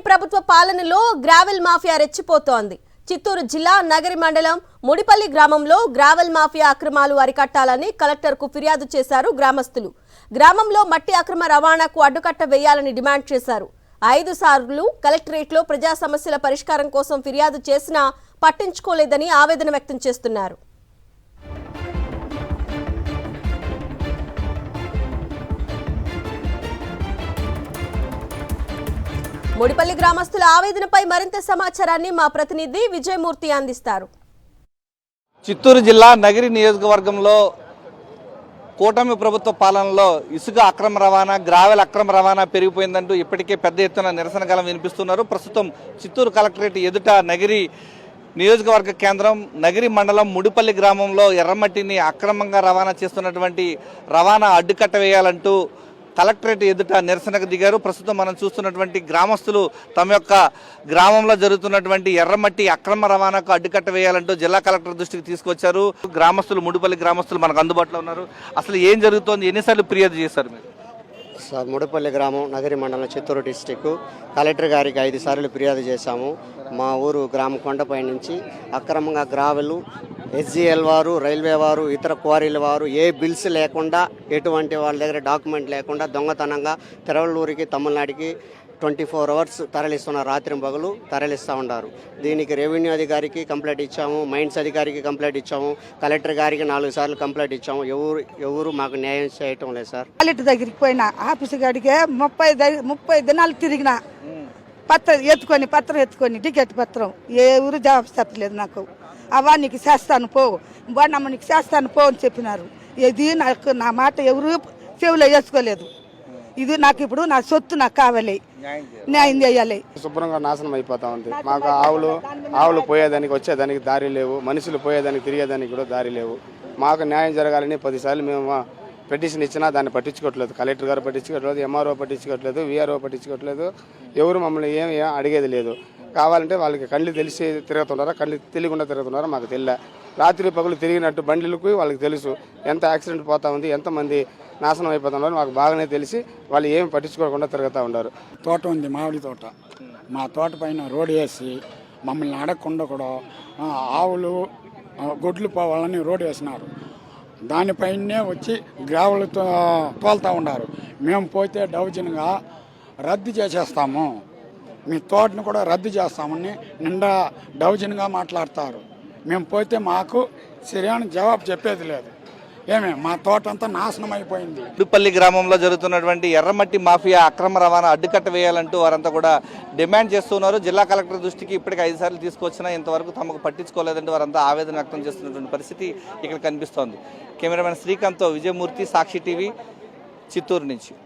ప్రభుత్వ పాలనలో gravel mafia రెచ్చిపోతోంది. Chittoor జిల్లా నగరి మండలం ముడిపల్లి గ్రామంలో గ్రావెల్ మాఫియా అక్రమాలు అరికట్టాలని కలెక్టర్కు ఫిర్యాదు చేశారు గ్రామస్తులు. గ్రామంలో మట్టి అక్రమ రవాణాకు అడ్డుకట్ట వేయాలని డిమాండ్ చేశారు. 5 సార్లు కలెక్టరేట్లో ప్రజా సమస్యల పరిష్కారం కోసం ఫిర్యాదు చేసినా పట్టించుకోలేదని ఆవేదన వ్యక్తం చేస్తున్నారు. ముడిపల్లి గ్రామస్తుల ఆవేదనపై మరింత సమాచారాన్ని మా ప్రతినిధి విజయమూర్తి అందిస్తారు. చిత్తూరు జిల్లా నగరి నియోజకవర్గంలో కూటమి ప్రభుత్వ పాలనలో ఇసుక అక్రమ రవాణా, గ్రావెల్ అక్రమ రవాణా పెరిగిపోయిందంటూ ఇప్పటికే పెద్ద ఎత్తున నిరసన గళం వినిపిస్తున్నారు. ప్రస్తుతం చిత్తూరు కలెక్టరేట్ ఎదుట నగరి నియోజకవర్గ కేంద్రం నగరి మండలం ముడిపల్లి గ్రామంలో ఎర్రమట్టిని అక్రమంగా రవాణా చేస్తున్నటువంటి రవాణా అడ్డుకట్ట వేయాలంటూ కలెక్టరేట్ ఎదుట నిరసనకు దిగారు. ప్రస్తుతం మనం చూస్తున్నటువంటి గ్రామస్తులు తమ యొక్క గ్రామంలో జరుగుతున్నటువంటి ఎర్రమట్టి అక్రమ రవాణాకు అడ్డుకట్ట వేయాలంటూ జిల్లా కలెక్టర్ దృష్టికి తీసుకొచ్చారు. గ్రామస్తులు, ముడిపల్లి గ్రామస్తులు మనకు అందుబాటులో ఉన్నారు. అసలు ఏం జరుగుతోంది, ఎన్నిసార్లు ఫిర్యాదు చేశారు మీరు? సార్, ముడిపల్లి గ్రామం నగరి మండలం చిత్తూరు డిస్టిక్ కలెక్టర్ గారికి 5 సార్లు ఫిర్యాదు చేశాము. మా ఊరు గ్రామ కొండపై నుంచి అక్రమంగా గ్రావెలు SGL వారు, రైల్వే వారు, ఇతర క్వారీల వారు ఏ బిల్స్ లేకుండా, ఎటువంటి వాళ్ళ దగ్గర డాక్యుమెంట్ లేకుండా దొంగతనంగా తిరువళ్ళూరికి, తమిళనాడుకి 24 అవర్స్ తరలిస్తున్నారు. రాత్రి పగలు తరలిస్తూ ఉన్నారు. దీనికి రెవెన్యూ అధికారికి కంప్లైంట్ ఇచ్చాము, మైన్స్ అధికారికి కంప్లైంట్ ఇచ్చాము, కలెక్టర్ గారికి 4 సార్లు కంప్లైంట్ ఇచ్చాము. ఎవరు మాకు న్యాయం చేయటం లేదు సార్. కలెక్టర్ దగ్గరికి పోయినా ఆఫీసు గాడికి 30 దినాలు తిరిగిన పత్రం ఎత్తుకొని టికెట్ పత్రం ఎవరు జవాబు చెప్పలేదు. నాకు అవా నీకు చేస్తాను పో, బాణమ్మ నీకు చేస్తాను పో అని చెప్పినారు. ఇది నాకు నా మాట ఎవరు చెవులో వేసుకోలేదు. ఇది నాకు ఇప్పుడు నా సొత్తు నాకు కావాలి, న్యాయం చేయాలి. శుభ్రంగా నాశనం అయిపోతా ఉంది. మాకు ఆవులు పోయేదానికి వచ్చేదానికి దారి లేవు, మనుషులు పోయేదానికి తిరిగేదానికి కూడా దారి లేవు. మాకు న్యాయం జరగాలని 10 సార్లు మేము పిటిషన్ ఇచ్చినా దాన్ని పట్టించుకోవట్లేదు. కలెక్టర్ గారు పట్టించుకోవట్లేదు, MRO పట్టించుకోవట్లేదు, VRO పట్టించుకోవట్లేదు. ఎవరు మమ్మల్ని ఏం అడిగేది లేదు. కావాలంటే వాళ్ళకి కళ్ళు తెలిసి తిరుగుతున్నారా, కళ్ళు తెలియకుండా తిరుగుతున్నారా మాకు తెలియదు. రాత్రి పగులు తిరిగినట్టు బండిలకు వాళ్ళకి తెలుసు. ఎంత యాక్సిడెంట్ పోతా ఉంది, ఎంతమంది నాశనం అయిపోతున్నారు మాకు బాగానే తెలిసి వాళ్ళు ఏమి పట్టించుకోకుండా తిరుగుతూ ఉన్నారు. తోట ఉంది, మామిడి తోట. మా తోట పైన రోడ్డు వేసి మమ్మల్ని అడగకుండా కూడా ఆవులు గొడ్లు పోవాలని రోడ్డు వేసినారు. దానిపైనే వచ్చి గ్రావెలతో తోలుతూ ఉన్నారు. మేము పోతే డౌజన్గా రద్దు చేసేస్తాము, మీ తోటను కూడా రద్దు చేస్తామని నిండా డౌజన్గా మాట్లాడతారు. మేము పోతే మాకు సరైన జవాబు చెప్పేది లేదు. మా తోట అంతా నాశనం అయిపోయింది. ముడిపల్లి గ్రామంలో జరుగుతున్నటువంటి ఎర్రమట్టి మాఫియా అక్రమ రవాణా అడ్డుకట్ట వేయాలంటూ వారంతా కూడా డిమాండ్ చేస్తున్నారు. జిల్లా కలెక్టర్ దృష్టికి ఇప్పటికి 5 సార్లు తీసుకొచ్చినా ఇంతవరకు తమకు పట్టించుకోలేదంటూ వారంతా ఆవేదన వ్యక్తం చేస్తున్నటువంటి పరిస్థితి ఇక్కడ కనిపిస్తోంది. కెమెరామెన్ శ్రీకాంత్తో విజయమూర్తి, సాక్షి టీవీ, చిత్తూరు నుంచి.